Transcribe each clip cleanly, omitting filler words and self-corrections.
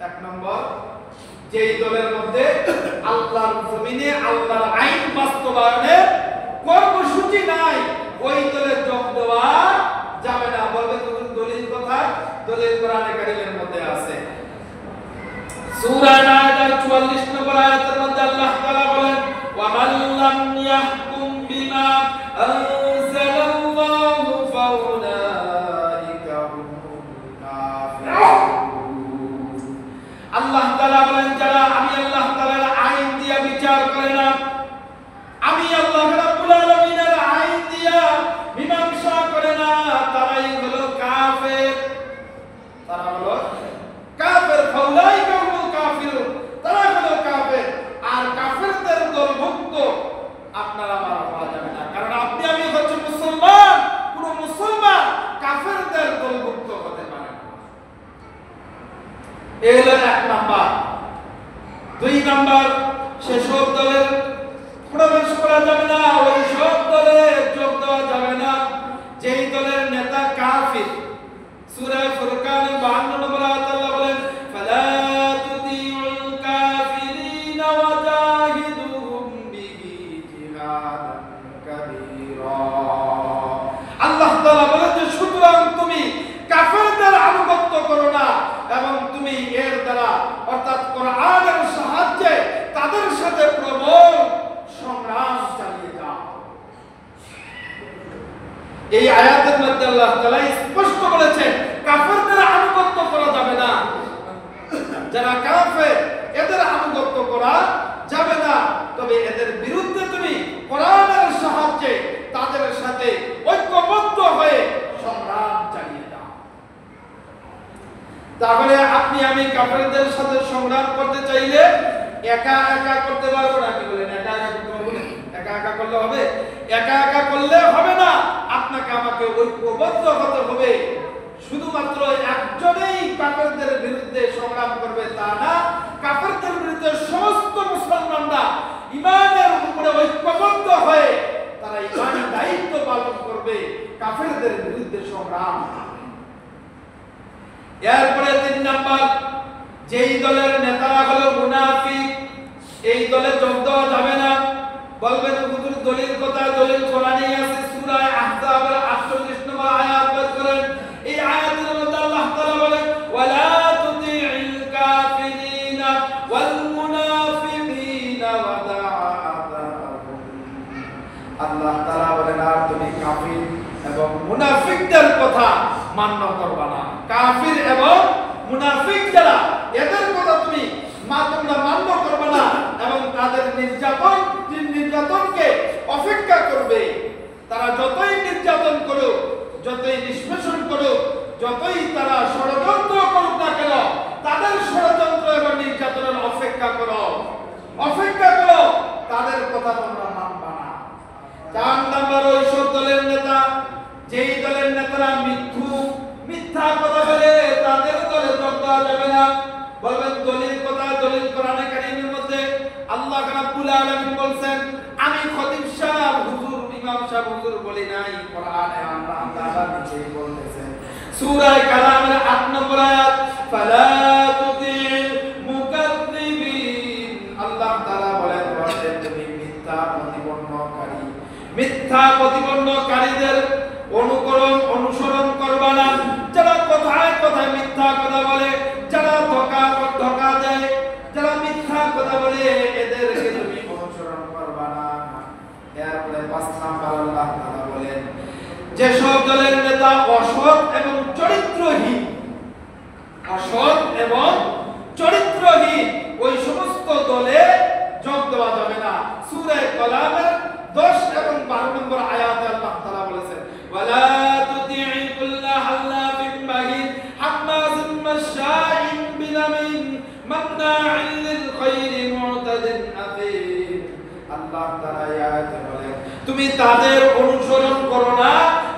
এক নম্বর, যেই দলের মধ্যে আল্লাহর জমিনে আল্লাহর আইন বাস্তবায়নের কর্মসূচি নাই, ওই দলে যোগ দেওয়া যাবে না। বলবে তুমি দলিল কোথায়? দলিল কোরআনে কারীমের মধ্যে আছে। সূরা নাহলের 44 নম্বর আয়াতের মধ্যে আল্লাহ তাআলা বলেন, ওয়া মান লাম ইয়াহকুম বিমা আনজালাল্লাহু ফাউলাইকা হুমুল কাফিরুন। আল্লাহ তাআলা বলেন, যারা আমি আল্লাহ তাআলার আইন দিয়ে বিচার করে না, আমি আল্লাহ রাব্বুল আলামিনের আইন দিয়া মীমাংসা করে না, তারাই হলো কাফের। তারা হলো কাফের। ফাউলাইকা হুমুল কাফিরুন, তারা হলো কাফের। আর কাফেরদের দলভুক্ত আপনারা আমার হওয়া যাবে না, কারণ আপনি আমি হচ্ছে মুসলমান। কোন মুসলমান কাফেরদের দলভুক্ত হতে পারে না। এই হলো এক নাম্বার। দুই নাম্বার, সেসব দলের প্রবেশ করা যাবে না, ওই সব দলে যোগ দেওয়া যাবে না যেই দলের নেতা কাফির। সূরা ফুরকানের 52 নম্বর আয়াতে আল্লাহ বলেন, ফালা তুতিউল কাফিরিনা ওয়াজাহিদুহুম বিহি জিহাদান কাবীরা। আল্লাহ তাআলা বলেন যে সুতরাং তুমি কাফেরদের আনুগত্য করো না এবং তুমি এর দ্বারা অর্থাৎ কোরআনের সাহায্যে তাদের সাথে প্রবল সংগ্রাম চালিয়ে যাও। এই আয়াতের মধ্যে আল্লাহ তাআলা স্পষ্ট বলেছেন কাফেরদের আনুগত্য করা যাবে না। যারা কাফের এদের আনুগত্য করা যাবে না, তবে এদের বিরুদ্ধে তুমি কোরআনের সাহায্যে তাদের সাথে ঐক্যবদ্ধ হয়ে সংগ্রাম চালিয়ে যাও। তাহলে আপনি আমি কাফেরদের সাথে সংগ্রাম করতে চাইলে একা একা করতে পারবো না। কি বলেন? একা একা করতে পারবো না? একা একা করলে হবে? একা একা করলে হবে না, আপনাকে আমাকে ঐক্যবদ্ধ হতে হবে। শুধুমাত্র একজনেই কাফেরদের বিরুদ্ধে সংগ্রাম করবে তা না, কাফেরদের বিরুদ্ধে সমস্ত মুসলমানরা ঈমানের উপরে ঐক্যবদ্ধ হয়ে তারা ঈমানের দায়িত্ব পালন করবে, কাফেরদের বিরুদ্ধে সংগ্রাম। এরপরে 3 নাম্বার, যেই দলের নেতারা হলো মুনাফিক, এই দলে যোগ দেওয়া যাবে না। বলবেন হুজুর দলিল কোথায়? দলিল কোরআনেই আছে। সূরা আহজাবের 48 নম্বর আয়াত বের করেন। এই আয়াতের মধ্যে আল্লাহ তাআলা বলেন, ওয়ালা তুতি'ল কাফিরিনা ওয়াল মুনাফিকিনা ওয়াদা'আহুম। আল্লাহ তাআলা বলেন, আর তুমি কাফির এবং মুনাফিকদের কথা মান্য করবা না। কাফির এবং মুনাফিক যারা, এদের কথা তুমি তোমরা মান্য করবে না এবং তাদের নির্যাতনকে অপেক্ষা করবে। তারা যতই নির্যাতন করুক, যতই নিষ্পেষণ করুক, যতই তারা ষড়যন্ত্র করুক না কেন, তাদের ষড়যন্ত্র এবং নির্যাতনের অপেক্ষা করো, তাদের কথা তোমরা মানবা না। 4 নম্বর, ওই সব দলের নেতা, যেই দলের নেতারা মিথ্যা কথা বলে, তাদের দলে যোগ দেওয়া যাবে না। বলবেন দলিল কোথায়? দলিল কোরআনে কারীমের মধ্যে আল্লাহ রাব্বুল আলামিন বলেন, আমি খতিব সাহেব হুজুর, ইমাম সাহেব হুজুর বলি নাই, কোরআনে আল্লাহ নিজেই বলেছেন। সূরা কালামের 8 নম্বর আয়াত, ফালা তুতি'ল মুকাদ্দিবিন। আল্লাহ তাআলা বলেন, তুমি মিথ্যা প্রতিপন্নকারীদের অনুসরণ করবা না। যারা কথায় কথায় মিথ্যা কথা বলে, যারা ধোঁকা দেয়, যারা মিথ্যা কথা বলে, এদেরকে তুমি অনুসরণ করবা না। এরপরে 5 নাম্বার আল্লাহ তাআলা বলেন, যেসব দলের নেতা অসৎ এবং চরিত্রহীন, ওই সমস্ত দলে যোগ দেওয়া যাবে না। সূরা কালামের 10 এবং 12 নম্বর আয়াতে আল্লাহ তাআলা বলেছেন, ওয়ালা তুতি'ল কুল্লা হাল্লাফিন মাহিন হাম্মাজিন মাশাইন বিনামিন মান্না'ইন লিল খায়রি মু'তাদিন আযীম। আল্লাহ তাআলা এই আয়াতে বলেন, তুমি তাদের অনুসরণ করো না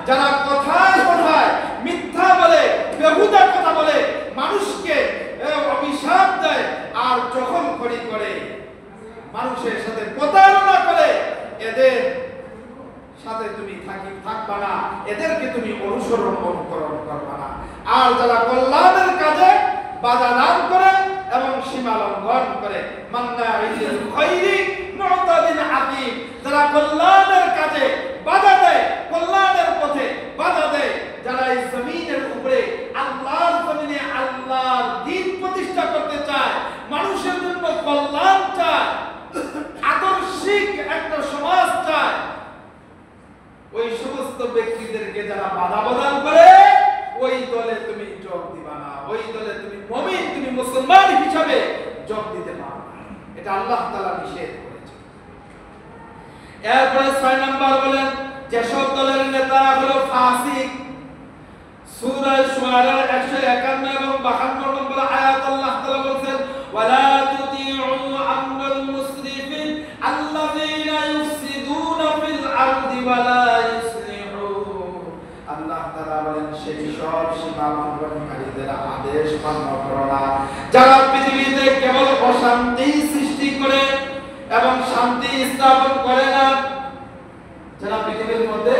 যারা কথায় কথায় মিথ্যা বলে, বেহুদা কথা বলে, মানুষকে অভিশাপ দেয় আর জখমখড়ি করে, মানুষের সাথে প্রতারণা করে। এদের সাথে তুমি থাকবা না, এদেরকে তুমি অনুকরণ করবা না। আর যারা কল্যাণের কাজে বাধা দান করে, এবং সীমা লঙ্ঘন করে, মান্নাইল খাইরি মুতাদিন আতিম, যারা কল্যাণের কাজে বাধা দেয়, কল্যাণের পথে বাধা দেয়, যারা এই জমিনের উপরে আল্লাহর জমিনে আল্লাহর দ্বীন প্রতিষ্ঠা করতে চায়, মানুষের জন্য কল্যাণ চায়, আদর্শিক একটা সমাজ চায়, ওই সমস্ত ব্যক্তিদেরকে যারা বাধা প্রদান করে ওই দলে তুমি যোগ দিবা না, ওই দলে তুমি মুমিন, তুমি মুসলমান হিসাবে যোগ দিতে পারবে না। এটা আল্লাহ তাআলা নিষেধ করেছে। এরপরে 6 নাম্বার বলেন যেসব দলের নেতা হলো ফাসিক। সূরা শুআরা 151 এবং 52 নম্বর আয়াত আল্লাহ তাআলা বলেন ওয়ালা তুতিউ আমরাল মুসরিফিন আল্লাযীনা ইউফসিদুনা ফিল আরদি ওয়ালা ইউসলিহুন। আল্লাহ তাআলা বলেন সেই সব সীমা লঙ্ঘনকারীদের আদেশ মান্য করো না, যারা পৃথিবীতে কেবল অশান্তি সৃষ্টি করে এবং শান্তি স্থাপন করে না, যারা পৃথিবীর মধ্যে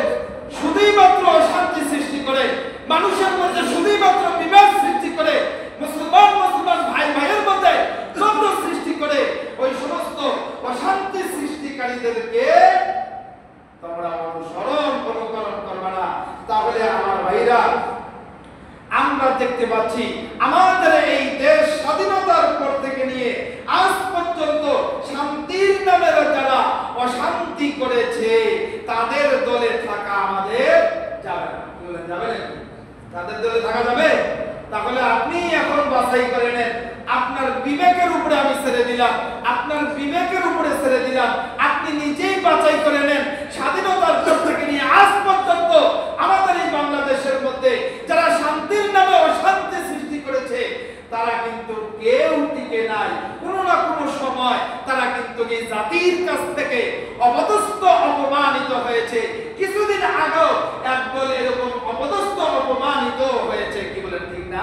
শুধুই মাত্র অশান্তি সৃষ্টি করে, মানুষের মধ্যে শুধুই মাত্র বিবাদ সৃষ্টি করে, মুসলমান ভাই ভাইয়ের মধ্যে দ্বন্দ্ব সৃষ্টি করে, ওই সমস্ত অশান্তি সৃষ্টিকারীদেরকে তোমরা অনুসরণ অনুকরণ করবে না। তাহলে আমার ভাইরা, আমরা দেখতে পাচ্ছি আমাদের এই দেশ স্বাধীনতার পর থেকে নিয়ে আজ পর্যন্ত শান্তির নামে যারা অশান্তি করেছে তাদের দলে থাকা আমাদের যাবে না। বলেন যাবে না? তাদের দলে থাকা যাবে? তাহলে আপনি এখন বাছাই করে নেন, আপনার বিবেকের উপরে আমি ছেড়ে দিলাম, আপনার বিবেকের উপরে ছেড়ে দিলাম, আপনি নিজেই বাছাই করে নেন স্বাধীনতার পর থেকে নিয়ে আজ পর্যন্ত আমাদের এই বাংলাদেশের মধ্যে যারা শান্তির নামে অশান্তি সৃষ্টি করেছে তারা কিন্তু কেউ টিকে নাই। কোনো না কোনো সময় তারা কিন্তু এই জাতির কাছ থেকে অপদস্থ অপমানিত হয়েছে। কিছুদিন আগেও একদল এরকম অপদস্থ অপমানিত হয়েছে। কি বলেন, ঠিক না?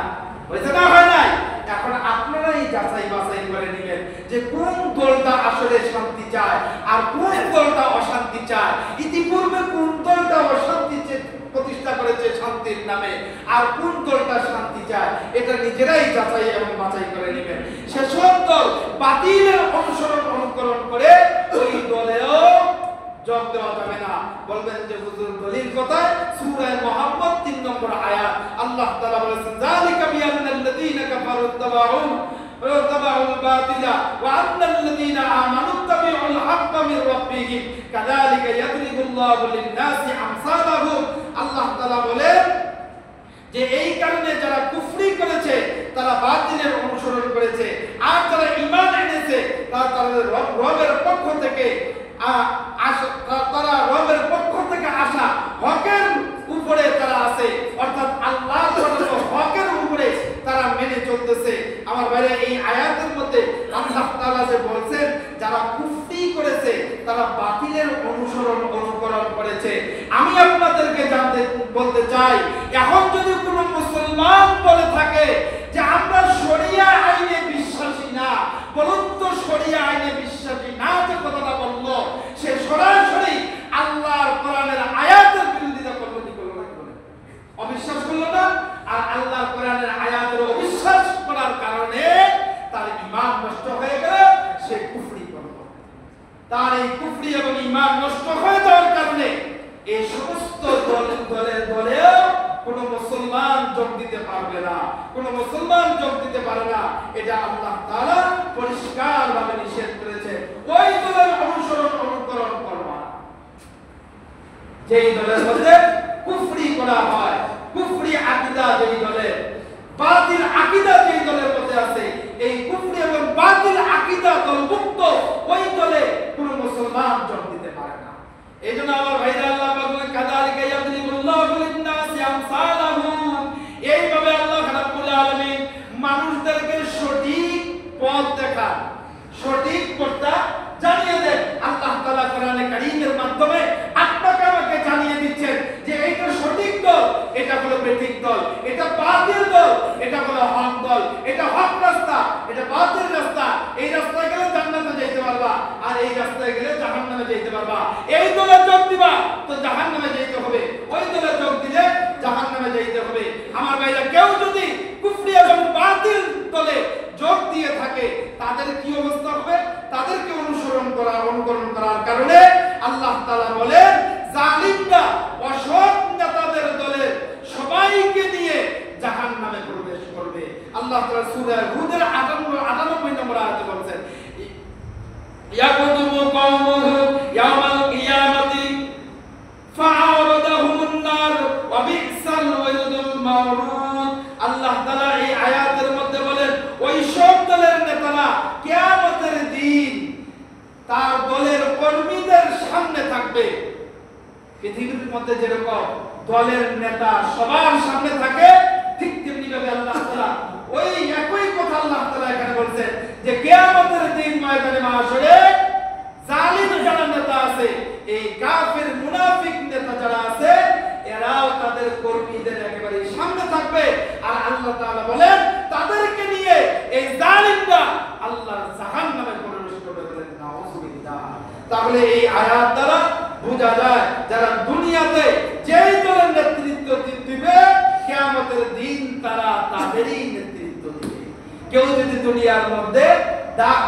হয়েছে না, হয় নাই? এখন আপনারাই যাচাই বাছাই করে নেবেন যে কোন দলটা আসলে শান্তি চায় আর কোন দলটা অশান্তি চায়। ইতিপূর্বে কোন দলটা অশান্তি প্রতিষ্ঠা করেছে শান্তির নামে আর কোন দলটা শান্তি চায়, এটা নিজেরাই যাচাই এবং বাছাই করে নেবেন। সেসব দল বাতিলের অনুসরণ অনুকরণ করে ওই দলেও যোগ দেওয়া যাবে না। বলবেন যে হুজুর দলিল কোথায়? সূরা মুহাম্মদ 3 নম্বর আয়াত আল্লাহ তাআলা বলেছেন যালিকা বিআন্নাল্লাযীনা কাফারু তাবাউল বাতিলা ওয়া আন্নাল্লাযীনা আমানু তাবিউল হাক্কা মির রাব্বিহিম কাযালিকা ইয়াদরিবুল্লাহু লিন-নাসি আমসালাহুম। আল্লাহ তাআলা বলেন যে এই কারণে যারা কুফরি করেছে তারা বাতিলের অনুসরণ করেছে, আর যারা ঈমান এনেছে তারা রবের পক্ষ থেকে তারা রবের পক্ষ থেকে আসা হকের উপরে তারা আছে, অর্থাৎ আল্লাহর হকের উপরে তারা মেনে চলতেছে। আমার ভাইরা, এই আয়াতের মধ্যে আল্লাহ তাআলা যে বলছেন যারা কুফরি করেছে তারা বাতিলের অনুসরণ অনুকরণ করেছে। আমি আপনাদেরকে বলতে চাই, এখন যদি কোনো মুসলমান বলে থাকে যে আমরা শরিয়া আইনে বিশ্বাসী না, বলুন তো শরিয়া আইনে বিশ্বাসী না যে কথাটা বললো, সে সরাসরি আল্লাহর কোরআনের আয়াতের বিরোধিতা করলো, কি করলো না? অবিশ্বাস করলো না? আর আল্লাহর কোরআনের আয়াতের অবিশ্বাস করার কারণে তার ঈমান নষ্ট হয়ে গেল, সে কুফরি করলো। তার এই কুফরি এবং ঈমান নষ্ট হয়ে যাওয়ার কারণে এই সমস্ত দলেও কোনো মুসলমান যোগ দিতে পারবে না, কোনো মুসলমান যোগ দিতে পারে না। এটা আল্লাহ তাআলা পরিষ্কারভাবে নিষেধ করেছে। ওই দলের অনুসরণ অনুকরণ করবা না যেই দলের মধ্যে কুফরি করা হয়, কুফরি আকীদা যেই দলের, বাতিল আকীদা যেই দলের মধ্যে আছে, এই কুফরি এবং বাতিল আকীদা দলভুক্ত ওই দলে কোনো মুসলমান যোগ দিতে পারে না। এইজন্য আমার ভাইরা, আল্লাহ বলেন কাযালিকা ইয়াদরিবুল্লাহু লিন-নাসি আমসালাহুম। এইভাবে আল্লাহ রাব্বুল আলামিন মানুষদেরকে সঠিক পথ দেখান, সঠিক পথটা জানিয়ে দেন। আল্লাহ তাআলা কোরআনে কারীমের মাধ্যমে আপনাকে আমাকে জানিয়ে দিচ্ছেন যে এইটা সঠিক দল, এটা হলো বেঠিক দল, এটা বাতিল দল, এটা হলো হক দল, এটা হক রাস্তা, এটা বাতিল রাস্তা। এই রাস্তায় গেলে জান্নাতে যেতে পারবা, আর এই রাস্তায় গেলে জাহান্নামে যেতে পারবা। এই দলে যোগ দিবা তো জাহান্নামে যেতে হবে, ওই দলে যোগ দিলে জাহান্নামে যেতে হবে। আমার ভাইরা, কেউ যদি কুফরি এবং বাতিল দলে যোগ দিয়ে দিয়ে থাকে তাদের কি অবস্থা হবে? তাদেরকে অনুকরণ করার কারণে আল্লাহ তাআলা বলেন জালিমরা অসৎ নেতাদের দলের সবাইকে নিয়ে জাহান্নামে প্রবেশ করবে। আল্লাহ তাআলা সূরা হুদের 98 নম্বর আয়াতে বলেন ইয়াকুদুমু কওমুহু ইয়াওমাল কিয়ামাতি ফাআরাদাহুমুন নার ওয়া বি'সাল ওয়ালদুল মাওরুদ। আল্লাহ তাআলা এই আয়াতের মধ্যে বলেন ওই সব দলের নেতারা কিয়ামতের দিন তার দলের কর্মীদের সামনে থাকবে। পৃথিবীর মধ্যে যেরকম দলের নেতা সবার সামনে থাকে ঠিক তেমনি ভাবে আল্লাহ তাআলা ওই একই কথা আল্লাহ তাআলা এখানে বলছেন যে কিয়ামতের দিন ময়দানে মাহশরে জালিম যারা নেতা আছে, এই কাফির মুনাফিক নেতা যারা আছে, এরাও তাদের কর্মীদের একেবারে সামনে থাকবে। আর আল্লাহ তাআলা বলেন তাদেরকে নিয়ে এই জালিমরা আল্লাহর জাহান্নামে প্রবেশ করবে বলেন নাউযুবিল্লাহ। তাহলে এই আয়াত দ্বারা বোঝা যায় যারা দুনিয়াতে যেই দলের নেতৃত্ব দিবে কিয়ামতের দিন তারা তাদেরই নেতৃত্ব দিবে। কেউ যদি দুনিয়ার মধ্যে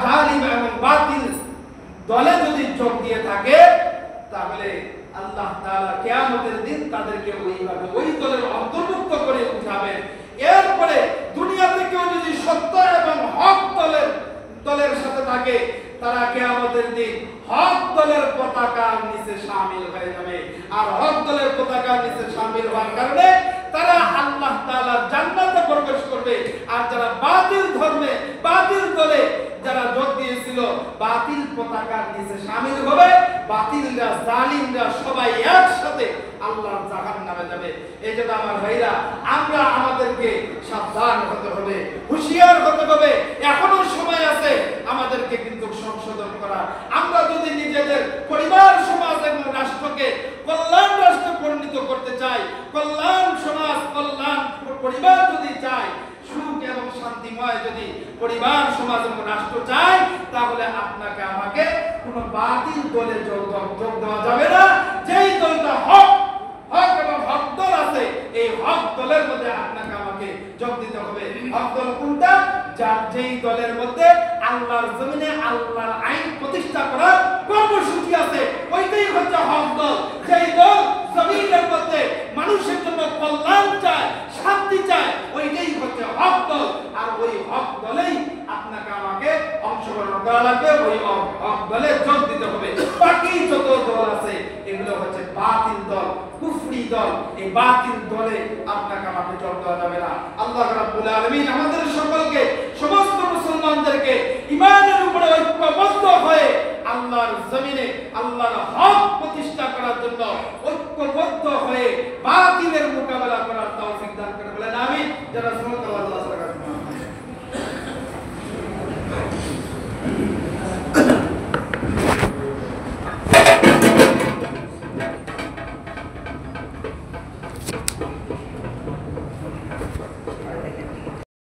জালিম এবং বাতিল দলে যদি যোগ দিয়ে থাকে তাহলে আল্লাহ তাআলা কিয়ামতের দিন তাদেরকে ওইভাবে ওই দলের অন্তর্ভুক্ত করে উঠাবেন। এরপরে দুনিয়াতে কেউ যদি সত্য এবং হক দলের সাথে থাকে তারা কিয়ামতের দিন হক দলের পতাকার নিচে শামিল হয়ে যাবে। আর হক দলের পতাকার নিচে শামিল হওয়ার কারণে তারা আল্লাহ তাআলার জান্নাতে প্রবেশ করবে। আর যারা বাতিল ধর্মে বাতিল দলে যারা যোগ দিয়েছিল বাতিল পতাকার নিচে শামিল হবে, বাতিলরা জালিমরা সবাই একসাথে আল্লাহর জাহান্নামে যাবে। এই জন্য আমার ভাইরা আমরা আমাদেরকে সাবধান হতে হবে, হুঁশিয়ার হতে হবে। এখনো সময় আছে আমাদেরকে কিন্তু সংশোধন করা। আমরা যদি নিজেদের পরিবার সমাজ এবং রাষ্ট্রকে কল্যাণ রাষ্ট্রে পরিণত করতে চাই, কল্যাণ সমাজ কল্যাণ পরিবার যদি চাই, সুখ এবং শান্তিময় যদি পরিবার সমাজ এবং রাষ্ট্র চাই, তাহলে আপনাকে আমাকে কোন বাতিল দলে যোগ দেওয়া যাবে না। যেই দলটা হক এবং হক দল আছে এই হক দলের মধ্যে আপনাকে আমাকে যোগ দিতে হবে। হক দল কোনটা? যেই দলের মধ্যে আল্লাহর জমিনে আল্লাহর আইন প্রতিষ্ঠা করার কর্মসূচি আছে ওইটাই হচ্ছে হক দল। যেই দল জমিনের মধ্যে মানুষের জন্য কল্যাণ চায়, শান্তি চায়, ওইটাই হচ্ছে হক দল। আর ওই হক দলেই আপনাকে আমাকে অংশগ্রহণ করা লাগবে, ওই হক দলে যোগ দিতে হবে। বাকি যত দল আছে এগুলো হচ্ছে বাতিল দল, কুফরি দল। এই বাতিল দলে আপনাকে আমাকে যোগ দেওয়া যাবে না। আল্লাহ রাব্বুল আলামিন আমাদের সকল